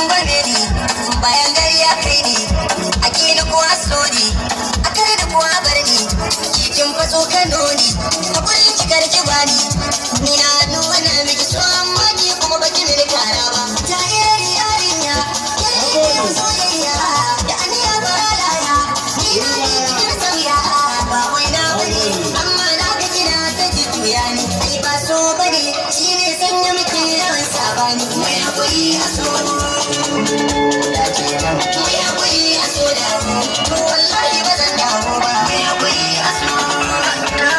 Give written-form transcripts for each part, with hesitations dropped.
tsangwame ni bayan gari ya kai ni a kila ko a so ni a kare da kuwa bar ni kikin faso kano ni a kullum cikar ki bani ni na nuna miki so amma ki kuma baki mini kara ba ta iri yarinya yau soyayya da aniya ba laya ni na ne cikin sauya ba wai na bane amma na gaji na ta ji tuya ni ai ba so bane shi ne sanya miki yawan sabani mai haƙuri a so da kenan mai haƙuri a so da mu wallahi ba zan dawo ba mai haƙuri a so da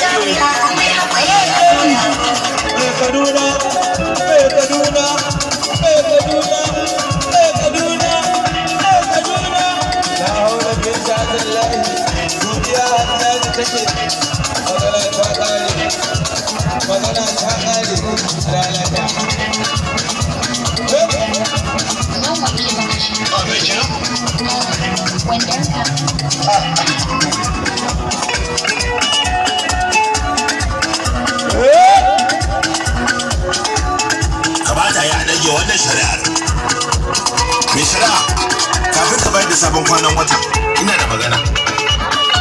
sauya mai haƙuri a so da mu Kaduna, Kaduna, Kaduna, Kaduna, Kaduna. Na haura bin shafin layi, dukiya ta take, magana ta ƙare, lalata. Kamata ya ɗage wannan shari'ar. Mai shari'a, kafin ka bayar da sabon kwanan wata, ina da magana.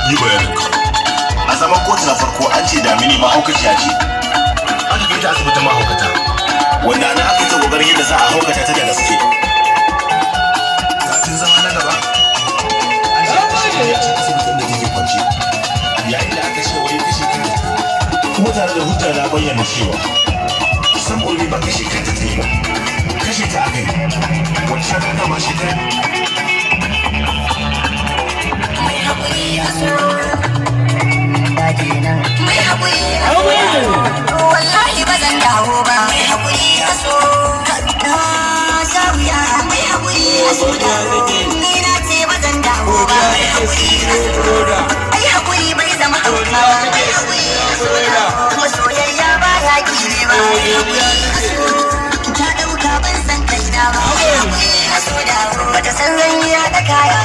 Yi bayaninka. A zaman kotu na farko an ce Damini mahaukaciya ce. An kai ta asibitin mahaukata. Wanda ana aka ta kokarin yadda za a haukata ta da gaske. Kafin zama na gaba, an ce ya ce asibitin da take kwance. Yayin da aka ce wani kashe kanta. Kuma tare da hujja na bayyana cewa saboda ba kashe kanta ta yi ba. Kashe ta aka yi. Wacce ta kama shi ta mai haƙuri a so. Mai haƙuri a so. Wallahi ba zan dawo ba. Mai haƙuri a so. Na sauya mai haƙuri a so da. Ni na ce ba zan dawo ba. Mai haƙuri a so. Ai haƙuri bai zama hauka ba. Mai haƙuri a so da. Kuma soyayya ba ya ƙi ba. Mai haƙuri a so. Ta ɗauka ban san kaina ba. Mai haƙuri a so da. Bata san zan yi da kaya